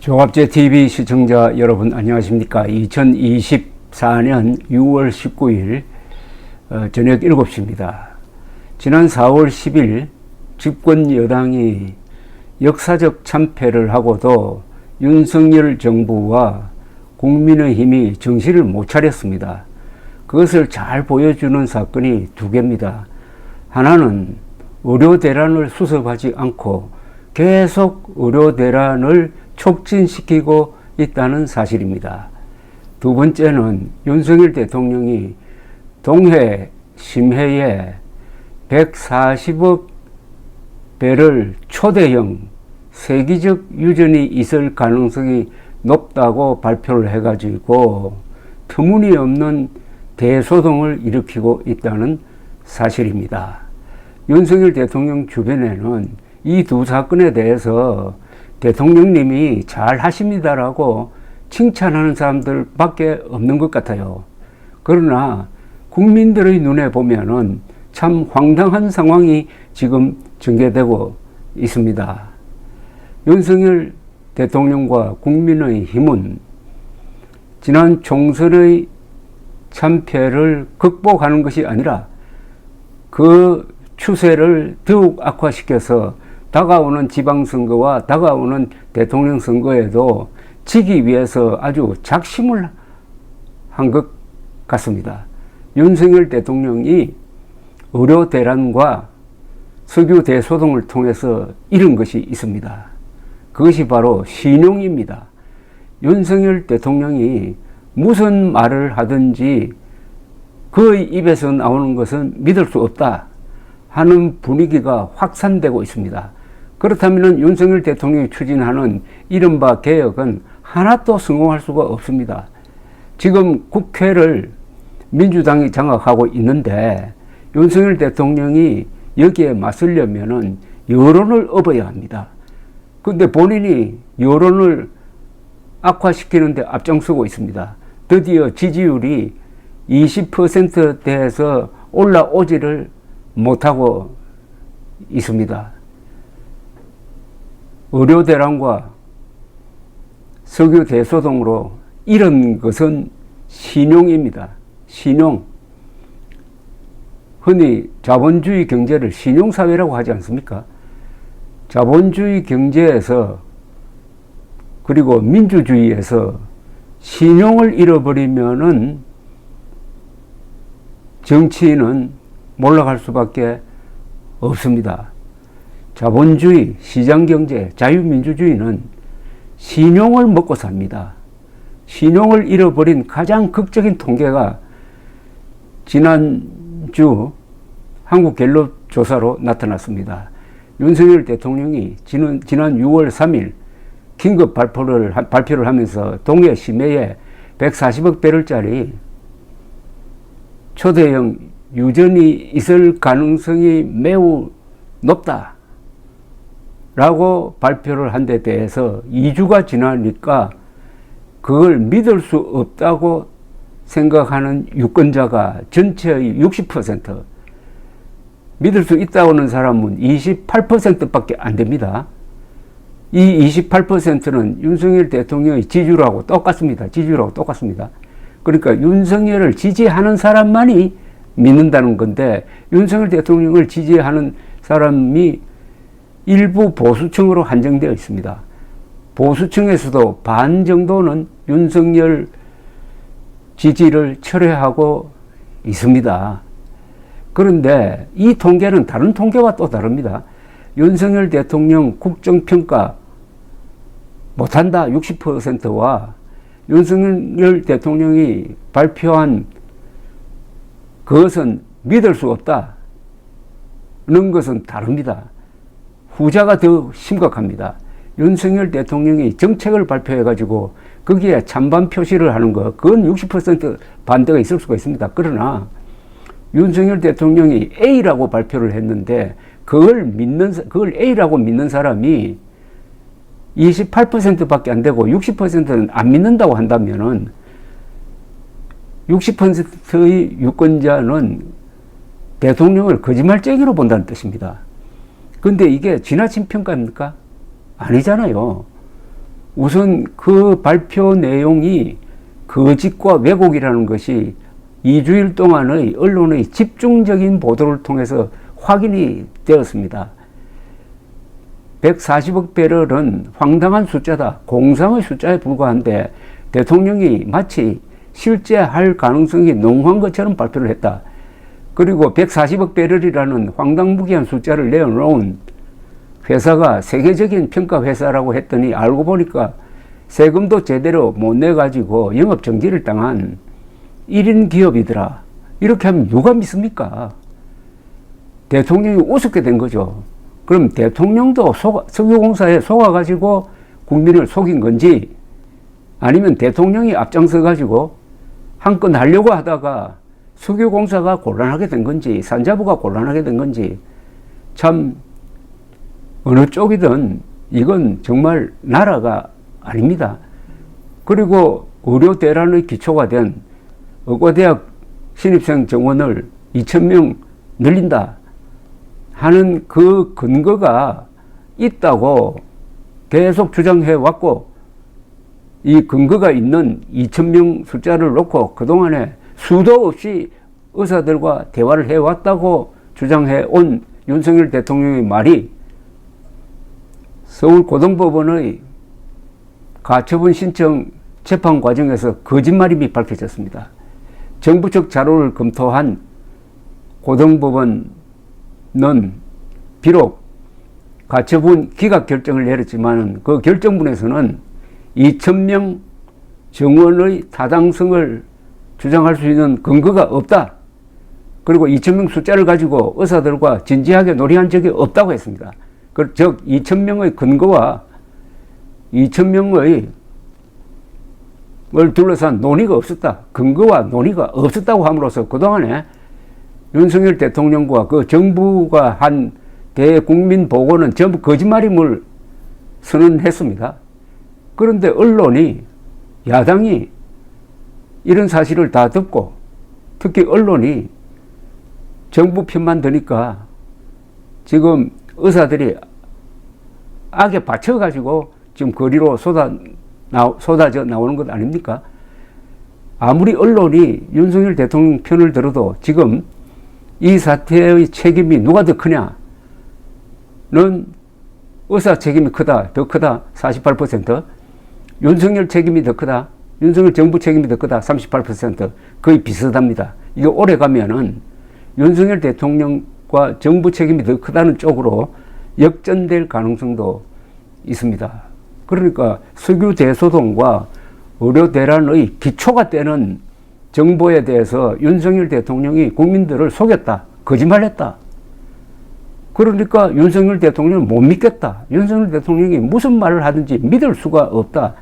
종합제 TV 시청자 여러분 안녕하십니까. 2024년 6월 19일 저녁 7시입니다. 지난 4월 10일 집권 여당이 역사적 참패를 하고도 윤석열 정부와 국민의힘이 정신을 못 차렸습니다. 그것을 잘 보여주는 사건이 두 개입니다. 하나는 의료 대란을 수습하지 않고 계속 의료 대란을 촉진시키고 있다는 사실입니다. 두 번째는 윤석열 대통령이 동해 심해에 140억 배럴 초대형 세기적 유전이 있을 가능성이 높다고 발표를 해가지고 터무니없는 대소동을 일으키고 있다는 사실입니다. 윤석열 대통령 주변에는 이 두 사건에 대해서 대통령님이 잘 하십니다라고 칭찬하는 사람들밖에 없는 것 같아요. 그러나 국민들의 눈에 보면은 참 황당한 상황이 지금 전개되고 있습니다. 윤석열 대통령과 국민의힘은 지난 총선의 참패를 극복하는 것이 아니라 그 추세를 더욱 악화시켜서 다가오는 지방선거와 다가오는 대통령 선거에도 지기 위해서 아주 작심을 한 것 같습니다. 윤석열 대통령이 의료 대란과 석유 대소동을 통해서 잃은 것이 있습니다. 그것이 바로 신용입니다. 윤석열 대통령이 무슨 말을 하든지 그의 입에서 나오는 것은 믿을 수 없다 하는 분위기가 확산되고 있습니다. 그렇다면 윤석열 대통령이 추진하는 이른바 개혁은 하나도 성공할 수가 없습니다. 지금 국회를 민주당이 장악하고 있는데 윤석열 대통령이 여기에 맞서려면 여론을 업어야 합니다. 그런데 본인이 여론을 악화시키는데 앞장서고 있습니다. 드디어 지지율이 20%대에서 올라오지를 못하고 있습니다. 의료 대란과 석유 대소동으로 잃은 것은 신용입니다. 신용. 흔히 자본주의 경제를 신용사회라고 하지 않습니까? 자본주의 경제에서 그리고 민주주의에서 신용을 잃어버리면은 정치인은 몰락할 수밖에 없습니다. 자본주의, 시장경제, 자유민주주의는 신용을 먹고 삽니다. 신용을 잃어버린 가장 극적인 통계가 지난주 한국갤럽 조사로 나타났습니다. 윤석열 대통령이 지난 6월 3일 긴급 발표를 하면서 동해 심해에 140억 배럴짜리 초대형 유전이 있을 가능성이 매우 높다 라고 발표를 한 데 대해서 2주가 지나니까 그걸 믿을 수 없다고 생각하는 유권자가 전체의 60%, 믿을 수 있다고 하는 사람은 28%밖에 안 됩니다. 이 28%는 윤석열 대통령의 지지율하고 똑같습니다. 지지율하고 똑같습니다. 그러니까 윤석열을 지지하는 사람만이 믿는다는 건데 윤석열 대통령을 지지하는 사람이 일부 보수층으로 한정되어 있습니다. 보수층에서도 반 정도는 윤석열 지지를 철회하고 있습니다. 그런데 이 통계는 다른 통계와 또 다릅니다. 윤석열 대통령 국정평가 못한다 60%와 윤석열 대통령이 발표한 그것은 믿을 수 없다는 것은 다릅니다. 후자가 더 심각합니다. 윤석열 대통령이 정책을 발표해가지고 거기에 찬반 표시를 하는 거, 그건 60% 반대가 있을 수가 있습니다. 그러나 윤석열 대통령이 A라고 발표를 했는데 그걸 A라고 믿는 사람이 28%밖에 안 되고 60%는 안 믿는다고 한다면은 60%의 유권자는 대통령을 거짓말쟁이로 본다는 뜻입니다. 근데 이게 지나친 평가입니까? 아니잖아요. 우선 그 발표 내용이 거짓과 왜곡이라는 것이 2주일 동안의 언론의 집중적인 보도를 통해서 확인이 되었습니다. 140억 배럴은 황당한 숫자다. 공상의 숫자에 불과한데 대통령이 마치 실제 할 가능성이 농후한 것처럼 발표를 했다. 그리고 140억 배럴이라는 황당무계한 숫자를 내어놓은 회사가 세계적인 평가 회사라고 했더니 알고 보니까 세금도 제대로 못 내가지고 영업정지를 당한 1인 기업이더라. 이렇게 하면 누가 믿습니까? 대통령이 우습게 된 거죠. 그럼 대통령도 석유공사에 속아가지고 국민을 속인 건지, 아니면 대통령이 앞장서가지고 한 건 하려고 하다가 석유공사가 곤란하게 된 건지, 산자부가 곤란하게 된 건지, 참 어느 쪽이든 이건 정말 나라가 아닙니다. 그리고 의료 대란의 기초가 된 의과대학 신입생 정원을 2,000명 늘린다 하는 그 근거가 있다고 계속 주장해 왔고, 이 근거가 있는 2,000명 숫자를 놓고 그동안에 수도 없이 의사들과 대화를 해왔다고 주장해 온 윤석열 대통령의 말이 서울고등법원의 가처분 신청 재판 과정에서 거짓말임이 밝혀졌습니다. 정부 측 자료를 검토한 고등법원은 비록 가처분 기각 결정을 내렸지만 그 결정문에서는 2,000명 정원의 타당성을 주장할 수 있는 근거가 없다. 그리고 2,000명 숫자를 가지고 의사들과 진지하게 논의한 적이 없다고 했습니다. 즉 2,000명의 근거와 2,000명의 을 둘러싼 논의가 없었다. 근거와 논의가 없었다고 함으로써 그동안에 윤석열 대통령과 그 정부가 한 대국민 보고는 전부 거짓말임을 선언했습니다. 그런데 언론이, 야당이 이런 사실을 다 듣고, 특히 언론이 정부 편만 드니까 지금 의사들이 악에 받쳐가지고 지금 거리로 쏟아져 나오는 것 아닙니까? 아무리 언론이 윤석열 대통령 편을 들어도 지금 이 사태의 책임이 누가 더 크냐는 의사 책임이 크다, 더 크다 48%, 윤석열 책임이 더 크다, 윤석열 정부 책임이 더 크다 38%, 거의 비슷합니다. 이게 오래 가면은 윤석열 대통령과 정부 책임이 더 크다는 쪽으로 역전될 가능성도 있습니다. 그러니까 석유 대소동과 의료 대란의 기초가 되는 정보에 대해서 윤석열 대통령이 국민들을 속였다, 거짓말했다. 그러니까 윤석열 대통령을 못 믿겠다. 윤석열 대통령이 무슨 말을 하든지 믿을 수가 없다.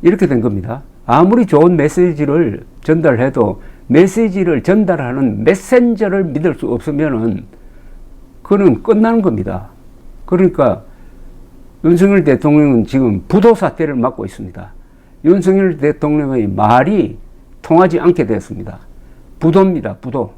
이렇게 된 겁니다. 아무리 좋은 메시지를 전달해도 메시지를 전달하는 메신저를 믿을 수 없으면은 그는 끝나는 겁니다. 그러니까 윤석열 대통령은 지금 부도 사태를 맞고 있습니다. 윤석열 대통령의 말이 통하지 않게 되었습니다. 부도입니다. 부도.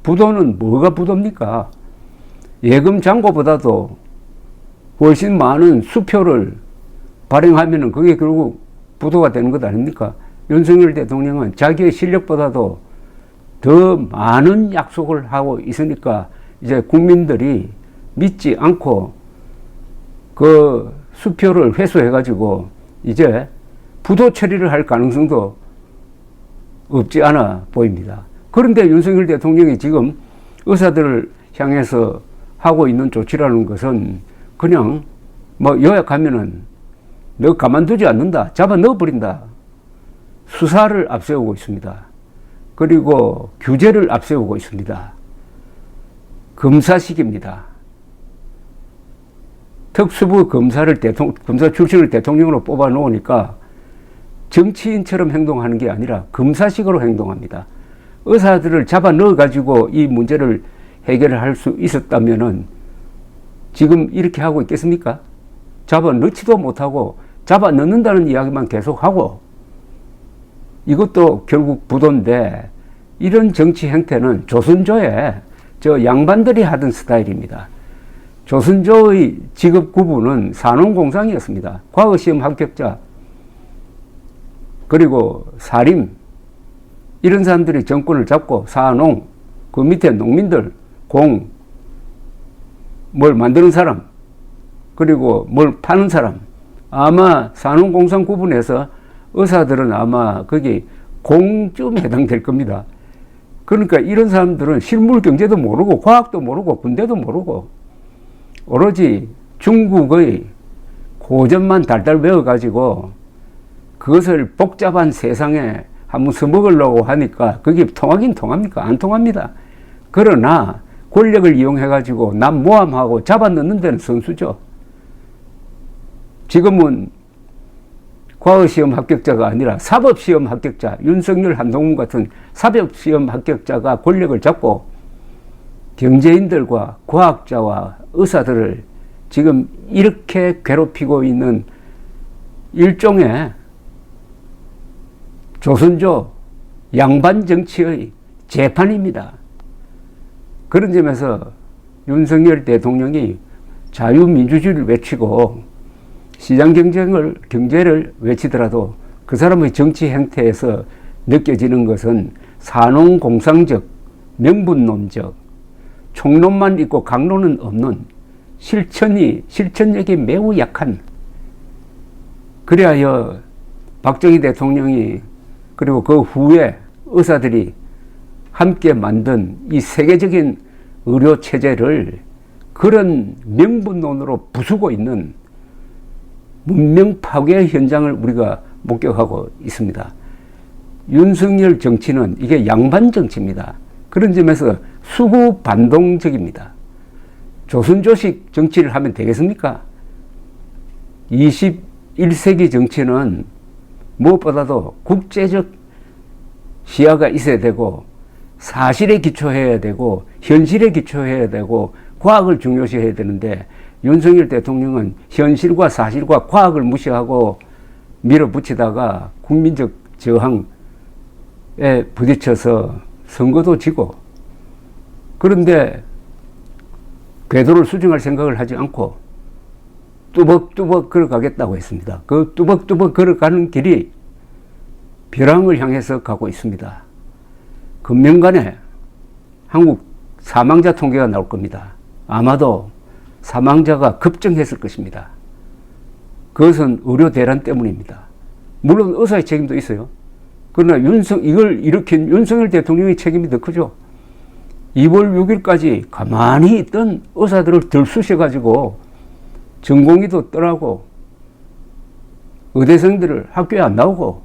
부도는 뭐가 부도입니까? 예금 잔고보다도 훨씬 많은 수표를 발행하면은 그게 결국 부도가 되는 것 아닙니까? 윤석열 대통령은 자기의 실력보다도 더 많은 약속을 하고 있으니까 이제 국민들이 믿지 않고 그 수표를 회수해가지고 이제 부도 처리를 할 가능성도 없지 않아 보입니다. 그런데 윤석열 대통령이 지금 의사들을 향해서 하고 있는 조치라는 것은 그냥 뭐 요약하면은 너 가만두지 않는다, 잡아 넣어버린다, 수사를 앞세우고 있습니다. 그리고 규제를 앞세우고 있습니다. 검사식입니다. 특수부 검사 출신을 대통령으로 뽑아 놓으니까 정치인처럼 행동하는 게 아니라 검사식으로 행동합니다. 의사들을 잡아 넣어가지고 이 문제를 해결할 수 있었다면은 지금 이렇게 하고 있겠습니까? 잡아 넣지도 못하고 잡아 넣는다는 이야기만 계속하고, 이것도 결국 부도인데, 이런 정치 행태는 조선조에 저 양반들이 하던 스타일입니다. 조선조의 직업 구분은 산업공상이었습니다. 과거시험 합격자, 그리고 사림, 이런 사람들이 정권을 잡고 산농, 그 밑에 농민들, 공, 뭘 만드는 사람, 그리고 뭘 파는 사람. 아마 산업공상 구분해서 의사들은 아마 거기 공쯤 해당될 겁니다. 그러니까 이런 사람들은 실물 경제도 모르고 과학도 모르고 군대도 모르고 오로지 중국의 고전만 달달 외워가지고 그것을 복잡한 세상에 한번 써먹으려고 하니까 그게 통하긴 통합니까? 안 통합니다. 그러나 권력을 이용해가지고 남 모함하고 잡아넣는 데는 선수죠. 지금은 과거시험 합격자가 아니라 사법시험 합격자, 윤석열, 한동훈 같은 사법시험 합격자가 권력을 잡고 경제인들과 과학자와 의사들을 지금 이렇게 괴롭히고 있는 일종의 조선조 양반 정치의 재판입니다. 그런 점에서 윤석열 대통령이 자유민주주의를 외치고 시장 경제를 외치더라도 그 사람의 정치 행태에서 느껴지는 것은 산업공상적, 명분론적, 총론만 있고 강론은 없는 실천력이 매우 약한, 그리하여 박정희 대통령이 그리고 그 후에 의사들이 함께 만든 이 세계적인 의료체제를 그런 명분론으로 부수고 있는 문명 파괴 현장을 우리가 목격하고 있습니다. 윤석열 정치는 이게 양반 정치입니다. 그런 점에서 수구 반동적입니다. 조선조식 정치를 하면 되겠습니까? 21세기 정치는 무엇보다도 국제적 시야가 있어야 되고 사실에 기초해야 되고 현실에 기초해야 되고 과학을 중요시해야 되는데 윤석열 대통령은 현실과 사실과 과학을 무시하고 밀어붙이다가 국민적 저항에 부딪혀서 선거도 지고, 그런데 궤도를 수정할 생각을 하지 않고 뚜벅뚜벅 걸어가겠다고 했습니다. 그 뚜벅뚜벅 걸어가는 길이 벼랑을 향해서 가고 있습니다. 금년간에 한국 사망자 통계가 나올 겁니다. 아마도 사망자가 급증했을 것입니다. 그것은 의료 대란 때문입니다. 물론 의사의 책임도 있어요. 그러나 이걸 일으킨 윤석열 대통령의 책임이 더 크죠. 2월 6일까지 가만히 있던 의사들을 들쑤셔가지고 전공의도 떠나고 의대생들을 학교에 안 나오고,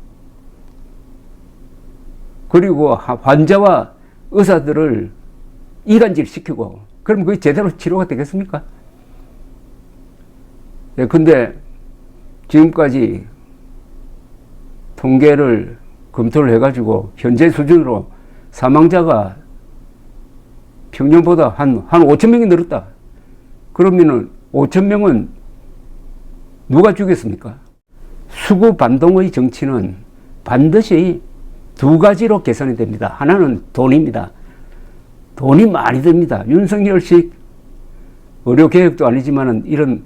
그리고 환자와 의사들을 이간질 시키고, 그럼 그게 제대로 치료가 되겠습니까? 예, 근데 지금까지 통계를 검토를 해가지고 현재 수준으로 사망자가 평년보다 한 5천 명이 늘었다. 그러면은 5천 명은 누가 죽였습니까? 수구 반동의 정치는 반드시 두 가지로 개선이 됩니다. 하나는 돈입니다. 돈이 많이 듭니다. 윤석열식 의료개혁도 아니지만 이런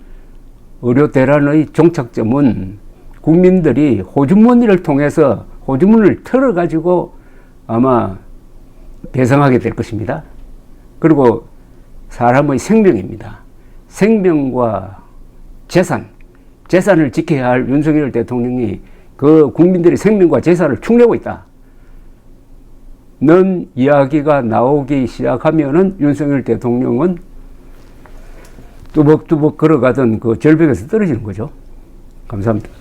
의료 대란의 종착점은 국민들이 호주머니를 통해서 호주머니를 털어가지고 아마 배상하게 될 것입니다. 그리고 사람의 생명입니다. 생명과 재산을 지켜야 할 윤석열 대통령이 그 국민들의 생명과 재산을 축내고 있다. 는 이야기가 나오기 시작하면은 윤석열 대통령은 뚜벅뚜벅 걸어가던 그 절벽에서 떨어지는 거죠. 감사합니다.